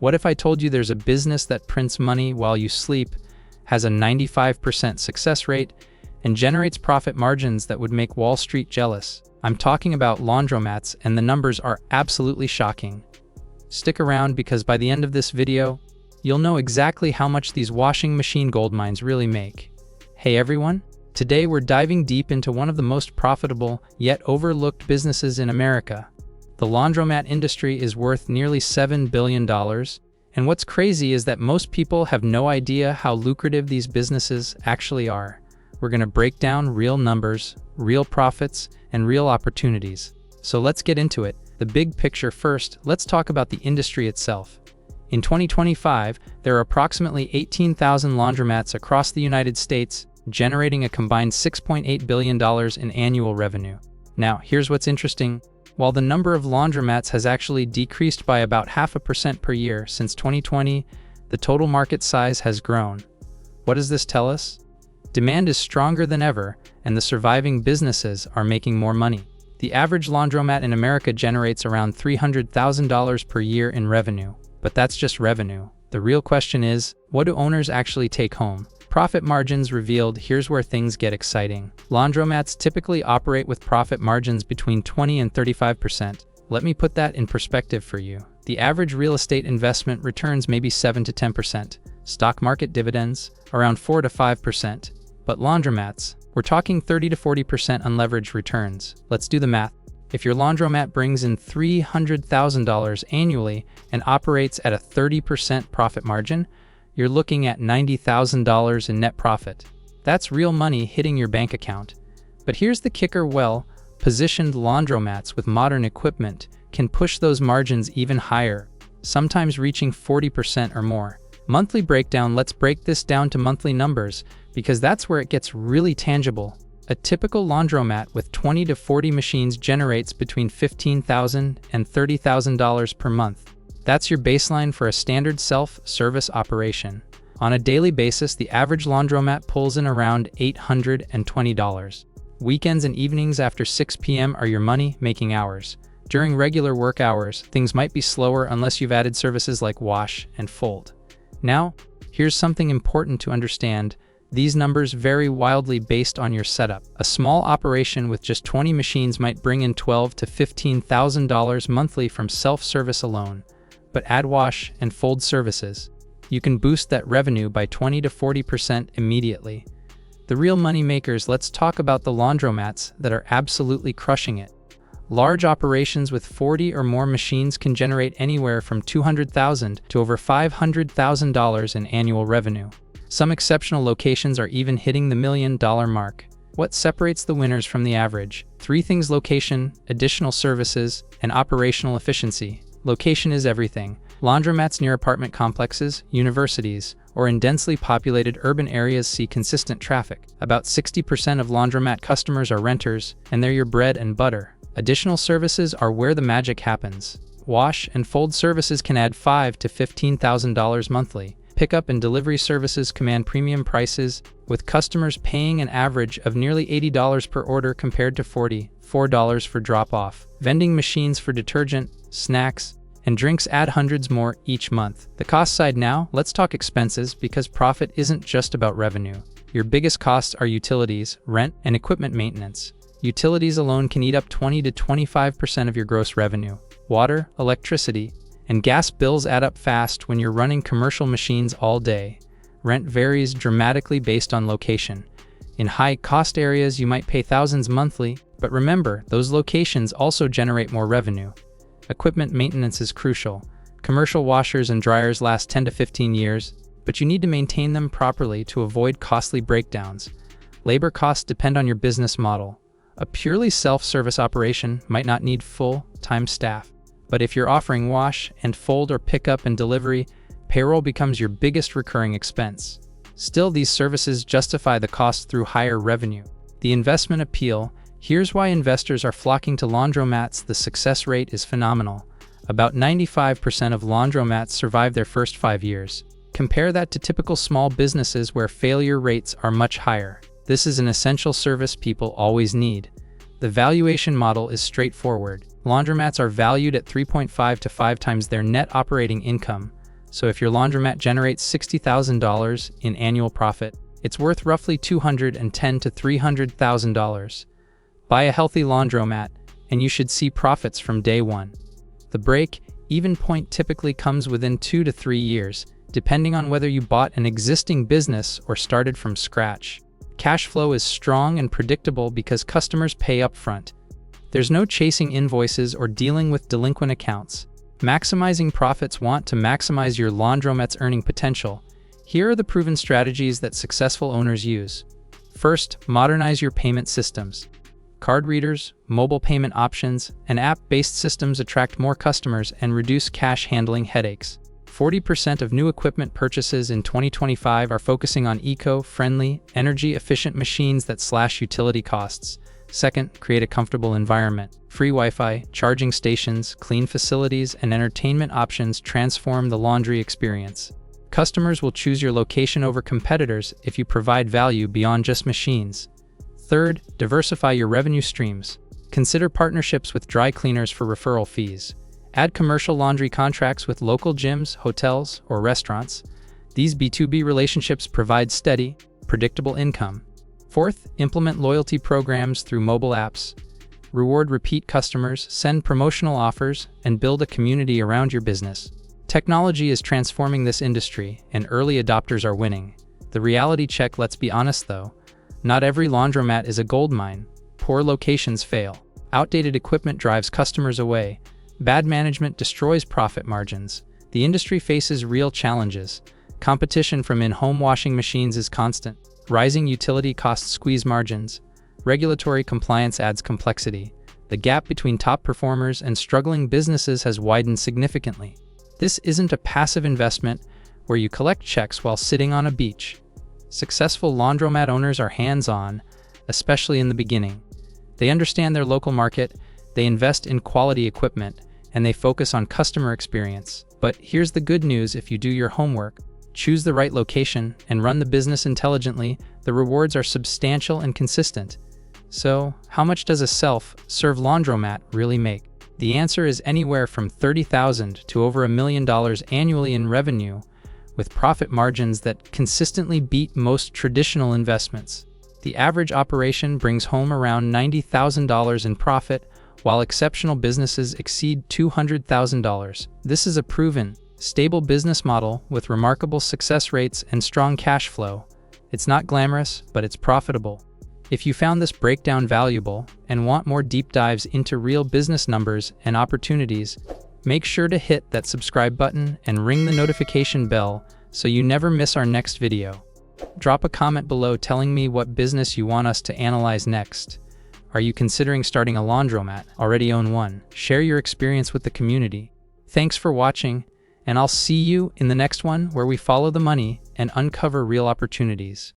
What if I told you there's a business that prints money while you sleep, has a 95% success rate, and generates profit margins that would make Wall Street jealous? I'm talking about laundromats, and the numbers are absolutely shocking. Stick around because by the end of this video, you'll know exactly how much these washing machine goldmines really make. Hey everyone, today we're diving deep into one of the most profitable yet overlooked businesses in America. The laundromat industry is worth nearly $7 billion, and what's crazy is that most people have no idea how lucrative these businesses actually are. We're going to break down real numbers, real profits, and real opportunities. So let's get into it. The big picture first, let's talk about the industry itself. In 2025, there are approximately 18,000 laundromats across the United States, generating a combined $6.8 billion in annual revenue. Now, here's what's interesting. While the number of laundromats has actually decreased by about 0.5% per year since 2020, the total market size has grown. What does this tell us? Demand is stronger than ever, and the surviving businesses are making more money. The average laundromat in America generates around $300,000 per year in revenue, but that's just revenue. The real question is, what do owners actually take home? Profit margins revealed. Here's where things get exciting. Laundromats typically operate with profit margins between 20 and 35%. Let me put that in perspective for you. The average real estate investment returns maybe 7 to 10%. Stock market dividends, around 4 to 5%. But laundromats, we're talking 30 to 40% unleveraged returns. Let's do the math. If your laundromat brings in $300,000 annually and operates at a 30% profit margin, you're looking at $90,000 in net profit. That's real money hitting your bank account. But here's the kicker: well-positioned laundromats with modern equipment can push those margins even higher, sometimes reaching 40% or more. Monthly breakdown. Let's break this down to monthly numbers because that's where it gets really tangible. A typical laundromat with 20 to 40 machines generates between $15,000 and $30,000 per month. That's your baseline for a standard self-service operation. On a daily basis, the average laundromat pulls in around $820. Weekends and evenings after 6 p.m. are your money-making hours. During regular work hours, things might be slower unless you've added services like wash and fold. Now, here's something important to understand. These numbers vary wildly based on your setup. A small operation with just 20 machines might bring in $12,000 to $15,000 monthly from self-service alone. But add wash and fold services, you can boost that revenue by 20 to 40% immediately. The real money makers. Let's talk about the laundromats that are absolutely crushing it. Large operations with 40 or more machines can generate anywhere from $200,000 to over $500,000 in annual revenue. Some exceptional locations are even hitting the $1 million mark. What separates the winners from the average? 3 things: location, additional services, and operational efficiency. Location is everything. Laundromats near apartment complexes, universities, or in densely populated urban areas see consistent traffic. About 60% of laundromat customers are renters, and they're your bread and butter. Additional services are where the magic happens. Wash and fold services can add $5,000 to $15,000 monthly. Pickup and delivery services command premium prices, with customers paying an average of nearly $80 per order compared to $44 for drop-off. Vending machines for detergent, snacks, and drinks add hundreds more each month. The cost side now, let's talk expenses because profit isn't just about revenue. Your biggest costs are utilities, rent, and equipment maintenance. Utilities alone can eat up 20 to 25% of your gross revenue. Water, electricity, and gas bills add up fast when you're running commercial machines all day. Rent varies dramatically based on location. In high-cost areas, you might pay thousands monthly, but remember, those locations also generate more revenue. Equipment maintenance is crucial. Commercial washers and dryers last 10 to 15 years, but you need to maintain them properly to avoid costly breakdowns. Labor costs depend on your business model. A purely self-service operation might not need full-time staff. But if you're offering wash and fold or pickup and delivery, payroll becomes your biggest recurring expense. Still, these services justify the cost through higher revenue. The investment appeal. Here's why investors are flocking to laundromats. The success rate is phenomenal. About 95% of laundromats survive their first 5 years. Compare that to typical small businesses where failure rates are much higher. This is an essential service people always need. The valuation model is straightforward. Laundromats are valued at 3.5 to 5 times their net operating income. So if your laundromat generates $60,000 in annual profit, it's worth roughly $210,000 to $300,000. Buy a healthy laundromat, and you should see profits from day one. The break-even point typically comes within 2 to 3 years, depending on whether you bought an existing business or started from scratch. Cash flow is strong and predictable because customers pay upfront. There's no chasing invoices or dealing with delinquent accounts. Maximizing profits. Want to maximize your laundromat's earning potential? Here are the proven strategies that successful owners use. First, modernize your payment systems. Card readers, mobile payment options, and app-based systems attract more customers and reduce cash handling headaches. 40% of new equipment purchases in 2025 are focusing on eco-friendly, energy-efficient machines that slash utility costs. Second, create a comfortable environment. Free Wi-Fi, charging stations, clean facilities, and entertainment options transform the laundry experience. Customers will choose your location over competitors if you provide value beyond just machines. Third, diversify your revenue streams. Consider partnerships with dry cleaners for referral fees. Add commercial laundry contracts with local gyms, hotels, or restaurants. These B2B relationships provide steady, predictable income. Fourth, implement loyalty programs through mobile apps. Reward repeat customers, send promotional offers, and build a community around your business. Technology is transforming this industry, and early adopters are winning. The reality check. Let's be honest though. Not every laundromat is a goldmine. Poor locations fail. Outdated equipment drives customers away. Bad management destroys profit margins. The industry faces real challenges. Competition from in-home washing machines is constant. Rising utility costs squeeze margins. Regulatory compliance adds complexity. The gap between top performers and struggling businesses has widened significantly. This isn't a passive investment where you collect checks while sitting on a beach. Successful laundromat owners are hands-on, especially in the beginning. They understand their local market, they invest in quality equipment, and they focus on customer experience. But here's the good news: if you do your homework, choose the right location, and run the business intelligently, the rewards are substantial and consistent. So, how much does a self-serve laundromat really make? The answer is anywhere from $30,000 to over $1 million annually in revenue, with profit margins that consistently beat most traditional investments. The average operation brings home around $90,000 in profit, while exceptional businesses exceed $200,000. This is a proven, stable business model with remarkable success rates and strong cash flow. It's not glamorous, but it's profitable. If you found this breakdown valuable and want more deep dives into real business numbers and opportunities, make sure to hit that subscribe button and ring the notification bell so you never miss our next video. Drop a comment below telling me what business you want us to analyze next. Are you considering starting a laundromat? Already own one? Share your experience with the community. Thanks for watching, and I'll see you in the next one where we follow the money and uncover real opportunities.